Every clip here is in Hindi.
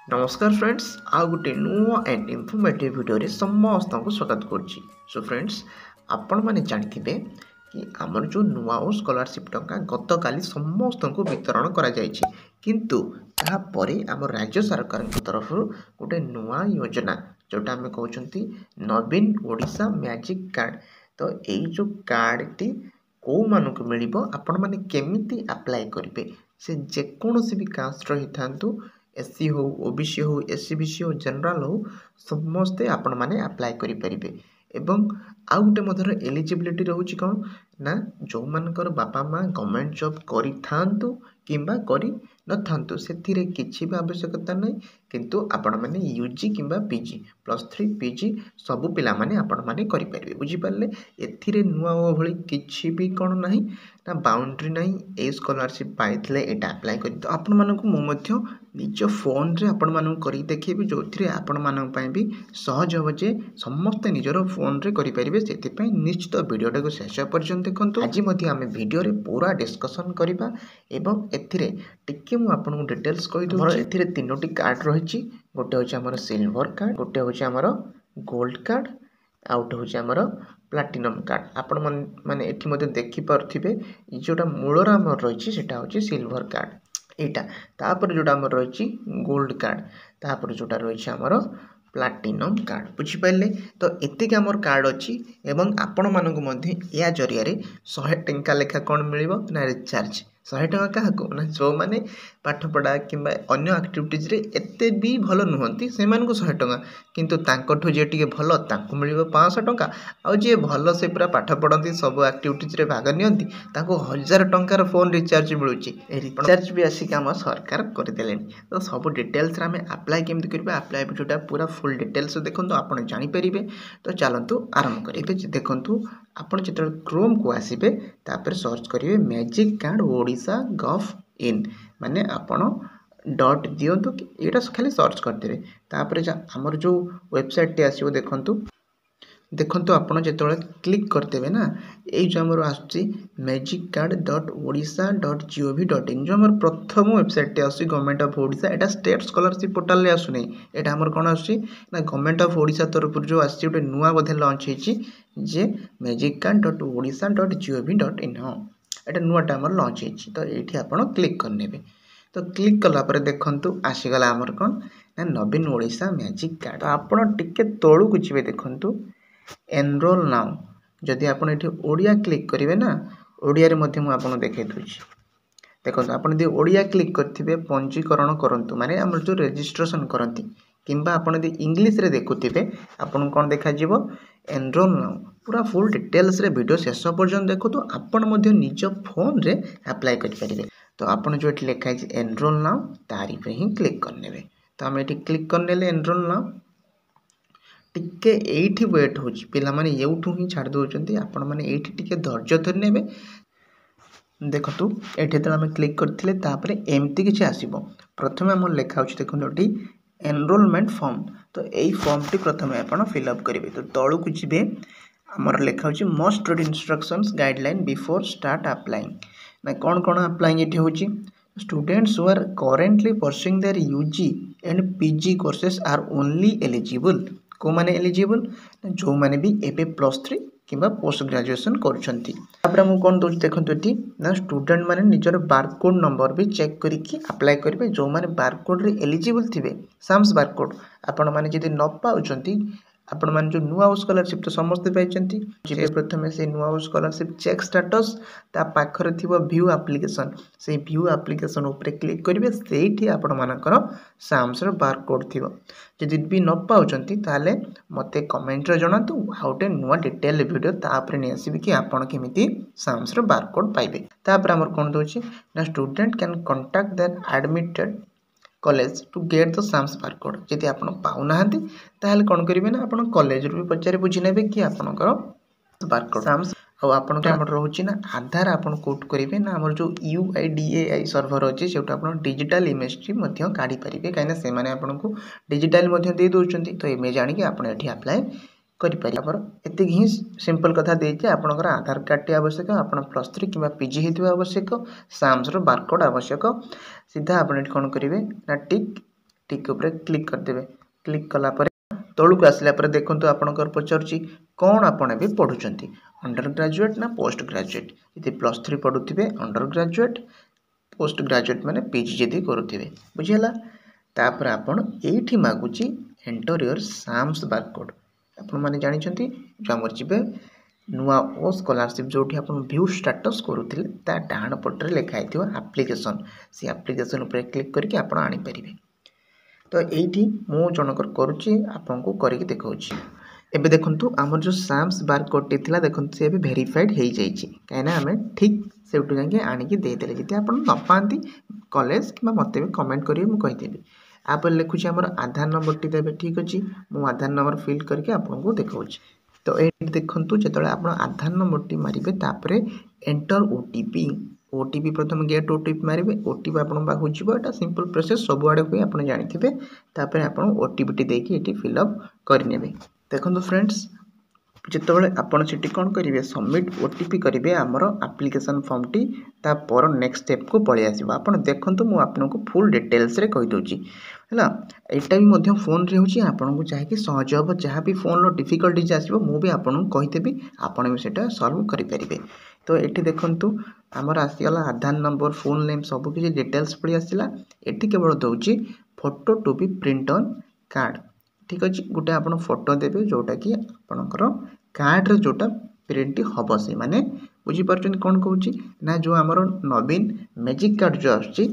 नमस्कार फ्रेंड्स आउ गोटे नुआ एंड इनफॉर्मेटिव वीडियो रे समस्त को स्वागत करुच्ची। सो फ्रेंड्स आपण मैंने जानते कि आमर जो नुआ स्कॉलरशिप टंका गत काली समस्त को वितरण करा जायछि किंतु तापरे आम राज्य सरकार तरफ गोटे नुआ योजना जोटा आम कहते नवीन ओडिशा मैजिक कार्ड। तो यही जो कार्ड टी कौ मानक मिल आपण मैंने केमिति अप्लाई करेंगे से जेकोसी भी कास्ट रही था एससी हो ओबीसी हो एससीबीसी हो जनरल हो समस्ते आपण मैंने अप्लाई करेंगे। एवं आउ गोटे मधर एलिजिबिलिटी रोचे कौन ना जो मानकर बापा माँ गवर्नमेंट जॉब करि किंबा करि नथांतु सेथिरे किछि भी आवश्यकता नहीं किंतु आपण माने यूजी किंबा पीजी +3 पीजी सबु पिला माने आपण माने करि परिबे। बुझी पारले एथिरे नुआ भली किछि भी कोन नाही ना बाउंड्री नहीं ए स्कॉलरशिप पाइथिले एटा अप्लाई करि। तो आपण मानकु मो मध्य निज फोन रे आपण मानकु करि देखिबे जोथिरे आपण मानक पय भी सहज हो जे समस्त निजरो फोन रे करि परिबे। सेति पय निश्चित वीडियोटा को शेष पर्यंत देखंतु। आज मध्य आमे वीडियो रे पूरा डिस्कशन करिबा एवं एथिरे टिके मु आपन डिटेल्स कहि दउ। एथिरे तीनोटी कार्ड रहिछि, गोटे होछि हमर सिल्वर कार्ड, गोटे होछि हमर गोल्ड कार्ड, आउट होछि हमर प्लाटिनम कार्ड। आपण माने एठी मध्ये देखि परथिबे जोटा मूलरा हमर रहिछि सेटा होछि सिल्वर कार्ड एटा, तापर जोटा हमर रहिछि गोल्ड कार्ड, तापर जोटा रहिछि हमर प्लाटिनम कार्ड। बुझी पाइले तो एतिक हमर कार्ड अछि एवं आपण मानक मध्ये या जरिया रे 100 टंका लेखा कोन मिलिबो ना रिचार्ज 100 टंका काहाको ना जो माने पाठ पढ़ा किंबा अन्य एक्टिविटीज रे एते भी भलो नुहंती से मानको 100 टंका किंतु तांकोठो जे टिके भलो तांको मिलिबो 500 टंका आ जे भलो से पूरा पाठ पढ़ंती सब एक्टिविटीज रे भाग नियंती ताको 1000 टंकार फोन रिचार्ज मिलुची। ए रिचार्ज भी आसी काम सरकार कर देलेनी। तो सब डिटेल्स रे हमें अप्लाई केमति करबे अप्लाई वीडियोटा पूरा फुल डिटेल्स देखंतु आपण जानि परिबे। तो चलंतु आरंभ करिबे। देखंतु आपण जेतल क्रोम को आसीबे तापर सर्च करिवे मैजिक कार्ड ओडिशा गव इन माने आपण डॉट दियंतु कि एटा खाली सर्च करदेबे। तापर हमर जो वेबसाइट टे आसीबो देखंतु आपण जेतले क्लिक करदेबे ना ए जो हमर आछि magiccard.odisha.gov.in जो हमर प्रथम वेबसाइट टे आसी government of Odisha Etah state scholarship portal ले आसु नै एटा हमर कोन आसी ना गवर्नमेंट ऑफ ओडिशा तरफ जो आसी ओटे नुवा बधे लॉन्च हेची जे magiccard.odisha.gov.in हां एटा नुवाटा हमर लॉन्च हेची। तो एठी आपण क्लिक करनेबे। तो क्लिक कला पर देखंतु आसी गला हमर कोन ना नवीन ओडिशा मैजिक कार्ड। तो आपण टिके तळु कुचिबे देखंतु एनरोल नाउ जदि आपण एठी ओडिया क्लिक करिवे ना ओडिया रे मध्य मु आपण देखे दोछि। देखंतु आपण दि ओडिया क्लिक करथिबे पंजीकरण करंतु माने हमर जो रजिस्ट्रेशन करंती किंबा आपण दि इंग्लिश रे देखुथिबे आपण कोन देखा जिवो एनरोल नाउ पूरा फुल डिटेल्स रे वीडियो शेष पर्यंत देखो। तो आपण मध्य निज फोन रे अप्लाई करि परिबे। तो आपण जो एठी लिखा है एनरोल नाउ तारी पे ही क्लिक करनेबे। तो हम एठी क्लिक करनेले एनरोल नाउ टिके एठी वेट होची पिला माने एउठू ही छाड़ दोचंती आपण माने एठी टिके धैर्य धरि नेबे। देखतु एठी त हम क्लिक करथिले तापरे एमती किछ आसीबो। प्रथमे हम लेखा होची देखंतु एनरोलमेंट फॉर्म। तो एई फॉर्म टी प्रथमे आपण फिल अप करिवे। तो तळु कुछ बे हमर लेखा होची must read instructions guideline before start applying ना कोन कोन अप्लाइंग एठी होची students who are currently pursuing their UG and PG courses are only eligible को माने एलिजिबल जो माने भी एबे +3 किंबा पोस्ट ग्रेजुएशन करछंती। तापर हम कोन दोच देखंतु एठी ना स्टूडेंट माने निजर बारकोड नंबर भी चेक करिकि अप्लाई करबे। जो माने बारकोड रे एलिजिबल थिबे साम्स बारकोड आपण माने जदि न पाउचंती आपण माने जो नुआ स्कॉलरशिप तो समस्त पाइचंती जे प्रथमे से नुआ स्कॉलरशिप चेक स्टेटस ता पाखरे थिबो व्यू एप्लीकेशन से व्यू एप्लीकेशन ऊपर क्लिक करिवे सेठी आपण मानकर साम्स रो बारकोड थिबो। जदि भी न पाउचंती ताले मते कमेंट रे जणातु आउटे नुआ डिटेल वीडियो तापरे ने आसीबि कि आपण केमिति साम्स रो बारकोड पाइबे। तापर हमर कोन दोछि ना student can contact their admitted college to get the SAMS barcode. जदि आपण पाउ नाहंती ताले कोन करिवे ना आपण कॉलेज रो भी पचारे बुझि नेबे कि आपनकर बारकोड साम्स आ आपण के हमर रहउछि ना आधार आपण कोड करिवे ना हमर जो UIDAI सर्वर अछि सेटा आपण डिजिटल इमेज टी मध्य काढी परिबे काइना से माने आपण को डिजिटल मध्य दे दोचंती। तो इमेज आनी कि आपण एठी अप्लाई करि पारि। पर एते ही सिंपल कथा देछि आपनकर आधार कार्ड टी आवश्यक आपण +3 किबा पीजी हेतु आवश्यक साम्स रो बारकोड आवश्यक। सीधा आपण एठी कोन करिवे ना टिक टिक ऊपर क्लिक करदेवे। क्लिक कला परे तळुक आसला परे देखंतु आपणकर पचारुची कौन आपण भी पढुचंती अंडर ग्रेजुएट ना पोस्ट ग्रेजुएट। यदि +3 पढुथिबे अंडर ग्रेजुएट, पोस्ट ग्रेजुएट माने पीजी जदि करुथिबे बुझिला। तापर आपण एठी मागुची एंटर योर साम्स बारकोड। आपण माने जानि छंती जो हमर जिबे नुआ ओ स्कॉलरशिप जोठी आपण व्यू स्टेटस करूथिले ता डाहाण पटरे लेखा आइथिबो एप्लीकेशन। से एप्लीकेशन ऊपर क्लिक करके आपण आनी परिबे। तो एठी मो जनकर करूची आपनको करके देखाउची। एबे देखंतु हमर जो साम्स बारकोड टे थिला देखंतु से एबे वेरीफाइड हेई जाईची काइना हमें ठीक सेउटु जाके आनी के दे देले। जति आपण न पांती कॉलेज किबा मते भी कमेंट करिवे मु कहि देबी। आप लिखुची हमर आधार नंबर टी देबे ठीक अछि मु आधार नंबर फिल करके आपनको देखाउची। तो ए देखंतु जेतले आपण आधार नंबर टी मारिबे तापरे एंटर ओटीपी प्रथम गेट ओटीपी मारिबे। ओटीपी आपण बाकु जिवो एटा सिंपल प्रोसेस सब आडे होय आपण जानिथिबे। तापरे आपण ओटीपी टी देकी एटी फिल अप करनेबे। देखंतु फ्रेंड्स जितेबाला आपण सेठी कौन करेंगे सबमिट ओटीपी करेंगे आमर एप्लिकेशन फॉर्म टी ता पर नेक्स्ट स्टेप को पलि आसीबो। आपण देखंतु मु आपनको फुल डिटेल्स रे कहि दोची हैला। एटा भी मध्य फोन रे होची आपनको चाहे कि सहज हो जहाँ भी फोन रो डिफिकल्टीज आसीबो मु भी आपनको कहि देबी आपण भी सेटा सॉल्व करि परिबे। तो एठी देखंतु हमर आसीगला आधार नंबर फोन नेम सब किछि डिटेल्स पळि आसिला। एठी केवल दउची photo to be print on card ठीक अछि। गोटे आपण फोटो देबे जोटा कि आपनकर कार्ड रे जोटा प्रिंट हबो से माने बुझी परछन कोन कहूची ना जो हमर नवीन मैजिक कार्ड जो आछि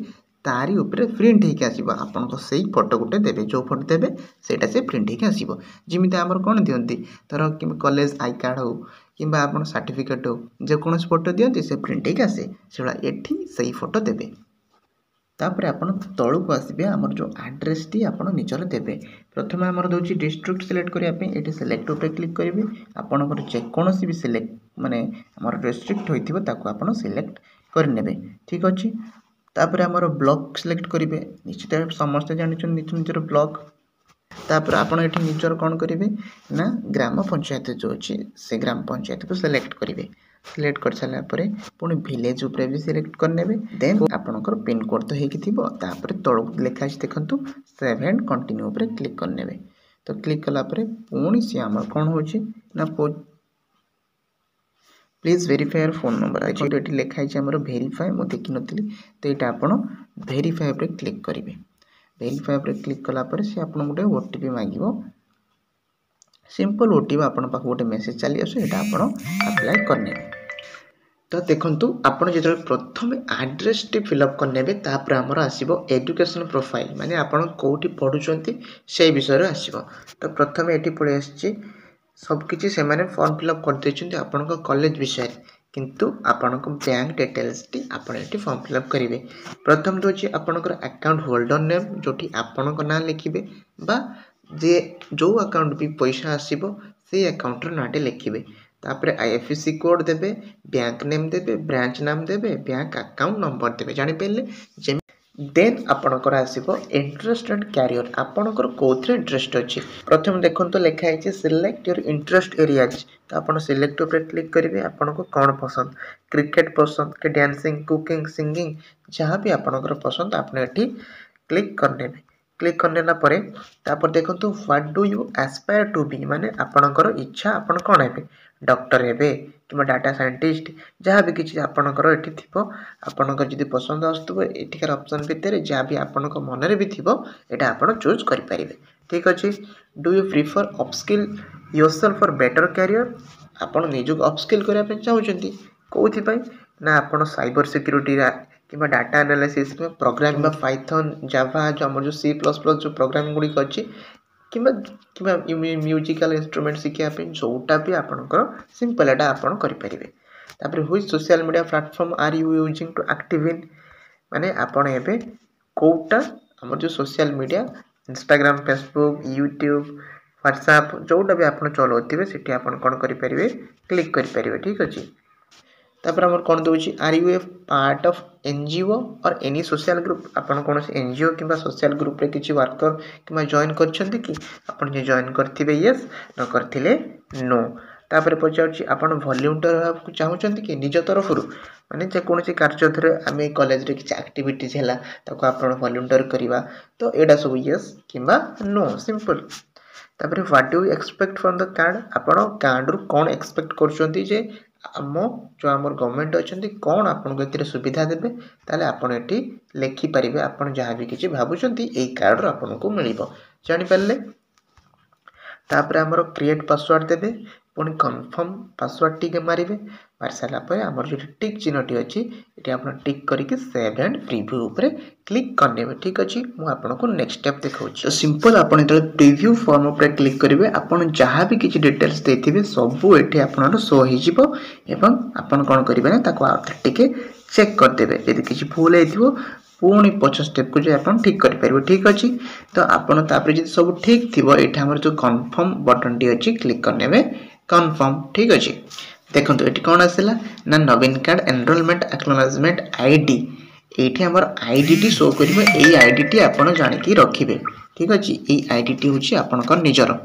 तारी ऊपर प्रिंट हेके आसीबो। आपन को सेही फोटो गुटे देबे जो फोटो देबे सेटा से प्रिंट हेके आसीबो। जिमिते हमर कोन दियंती तर कि कॉलेज आई कार्ड हो किबा आपन सर्टिफिकेट हो जे कोनस फोटो दियंती से प्रिंट हेके आसे सेला एठी सेही फोटो देबे। तापर आपण तळुक आसीबे हमर जो एड्रेस टी आपण निचर देबे। प्रथमे हमर दोची डिस्ट्रिक्ट सिलेक्ट करिया पे एटी सिलेक्ट ऊपर क्लिक करिवे। आपनकर जे कोनोसी भी सिलेक्ट माने हमर डिस्ट्रिक्ट होइथिबो ताको आपण सिलेक्ट कर नेबे ठीक अछि। तापर हमर ब्लॉक सिलेक्ट करिवे निश्चित समस्त जानिछन निजर ब्लॉक। तापर आपण एठी निजर कोन करिवे ना ग्राम पंचायत जो अछि से ग्राम पंचायत को सिलेक्ट करिवे। सिलेक्ट कर साला परे पुनी विलेज ऊपर भी सिलेक्ट कर नेबे। देन आपनकर पिन कोड तो हेकि थिबो तापर तळुक लेखा अछि देखंतु सेव एंड कंटिन्यू ऊपर क्लिक कर नेबे। तो क्लिक कला परे पुनी से हमर कोन होछि ना please verify your phone number आज एठी लेखा अछि हमर वेरीफाई मो देखि नथिली। तो एटा आपण वेरीफाई ऊपर क्लिक करिवे। वेरीफाई ऊपर क्लिक कला परे से आपण गुटे ओटीपी मांगिबो। सिंपल ओटीपी आपण पाख गोटे मेसेज चली आसो एटा आपण अप्लाई करने। तो देखंतु आपण जेतले प्रथम एड्रेस टी फिल अप करनेबे तापर हमर आसीबो एजुकेशन प्रोफाइल माने आपण कोठी पढुचंती से विषय रे आसीबो। तो प्रथम एठी पळे आछि सब किछि से माने फॉर्म फिल अप कर देचंती आपण को कॉलेज विषय किंतु आपण को बैंक डिटेल्स टी आपण एठी फॉर्म फिल अप करिवे। प्रथम दोछि आपण को अकाउंट होल्डर नेम जोठी आपण को नाम लिखिबे बा जे जो अकाउंट भी पैसा आसीबो से अकाउंट रो नाटे लिखिबे। तापर आईएफएससी कोड देबे, बैंक नेम देबे, ब्रांच नाम देबे, बैंक अकाउंट नंबर देबे जानि पेले। देन आपणकर आसीबो इंटरेस्ट एंड कैरियर आपणकर कोथरे इंटरेस्ट अछि। प्रथम देखंतो लेखा है सिलेक्ट योर इंटरेस्ट एरियाज। तो आपण सिलेक्ट ऊपर क्लिक करिवे आपनको कोन पसंद क्रिकेट पसंद के डांसिंग कुकिंग सिंगिंग जहां भी आपणकर पसंद आपने एठी क्लिक करनेबे। क्लिक करनेला परे तापर देखंतु what do you aspire to be माने आपणकर इच्छा आपण कोन हेबे डॉक्टर हेबे किबा डाटा साइंटिस्ट जहाँ भी किछि आपणकर एठी थिबो। आपणकर जदि पसंद आस्तबो एठिकार ऑप्शन भितर जहाँ भी आपणक मनरे भी थिबो एटा आपण चूज करि परिबे ठीक अछि। Do you prefer upskill yourself for better career आपण निजुक अपस्किल करिया पे चाहउचंती कोथि पय ना आपण साइबर सिक्योरिटी किबा डाटा एनालिसिस में प्रोग्रामिंग में पाइथन जावा जो हमर जो सी प्लस प्लस जो प्रोग्रामिंग गुडी अछि किबा किबा म्यूजिकल इंस्ट्रूमेंट सिखिया पे जोटा भी आपनकर सिंपल एटा आपण करि परिबे। तापर which social media platform are you using to active in माने आपण एबे कोटा हमर जो social media Instagram Facebook YouTube WhatsApp जोटा भी आपण चलौथिबे सेठी आपण कोन करि परिबे क्लिक करि परिबे ठीक अछि। तापर हमर कोन दोछि are you a part of NGO or any social group आपण कोन एनजीओ किबा सोशल ग्रुप रे किछि वर्कर किबा जॉइन करछन्ती कि आपण जे जॉइन करथिबे यस न करथिले नो। तापर पचार आपण वॉलंटियर होगा चाहूँगी कि निज तरफ माने जेकोसी कार्य आम कॉलेज रे किसी एक्टिविटीज है ताको आपण वॉलंटियर करवा तो एटा सब यस किंबा नो सिंपल। तापर what do expect from the card आपण कार्ड रु कौन एक्सपेक्ट करछंती जे आम जो आम गवर्नमेंट अच्छा कौन आपको सुविधा देवे ताले आपण एटी लिखि पारे आपण जहाँ भी किसी भावुंट यही कार्ड रू आपको मिल जानीपारे। तापर आमर क्रिएट पासवर्ड देवे पुणी कन्फर्म पासवर्ड टी मारे मारी सारापर आमर जो टिक चिन्हटी अच्छी ये आप टिक करके सेव एंड प्रिव्यू उपर क्लिक करने। ठीक अच्छे मुझे नेक्स्ट स्टेप देखा तो सिंपल आप प्रिव्यू फॉर्म उपर क्लिक करेंगे आपड़ जहाँ भी किसी डिटेल्स देते सबू ये आप शो होपन कौन करेंगे टे चेक करदे यदि किसी भूल हो पुणी पछ स्टेप को जो आप ठीक करेंगे। ठीक अच्छे तो आपड़ जो सब ठीक थी ये आम जो कन्फर्म बटन टी अच्छी क्लिक करने कन्फर्म। ठीक अच्छे देखो ये कौन आसला ना नवीन कार्ड एनरोलमेंट एक्नॉलेजमेंट आईडी ये आम आईडी टी शो कर आईडी टी आप जानिकी रखिए। ठीक अच्छे ये आईडी टी हूँ आपंकर निजर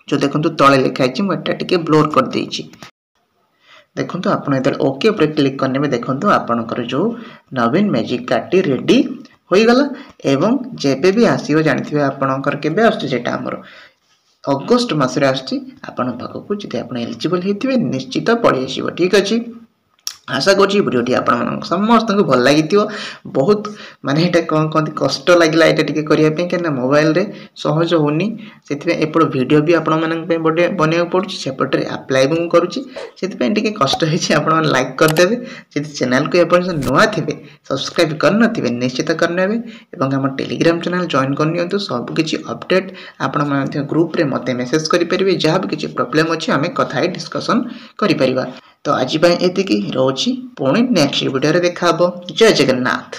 जो देखो तले लिखाई मुझे ब्लोर कर देछि। देखो आप ओके पर क्लिक करने देखो आपंकर जो नवीन मैजिक कार्ड टी रेडी हो गला एवं जेबे भी आसो जानते आपंकर केबे आसटा आमर अगस्ट मसरे आपण पाखक जब आप एलिजिबल होते निश्चित पड़े आसो। ठीक अच्छे आशा करी भिडियोटी आप समस्त को भल लगी बहुत माने ये कौन कहते कष्ट लगे ये करने क्या मोबाइल रे सहज होनी से एपट वीडियो भी आपण बनवा पड़े सेपटे आप्लाय भी करुँची से कष्ट होती लाइक करदे जब चैनल को आप नुआ थे सब्सक्राइब कर निश्चित करने आम टेलीग्राम चैनल जॉइन करनी सबकि अपडेट आपण ग्रुप रे मत मेसेज करेंगे जहाँ भी किसी प्रोब्लेम अच्छी आम कथा डिस्कसन करें। तो आज एति रोची पुणी नेक्स्ट वीडियो देखा। जय जगन्नाथ।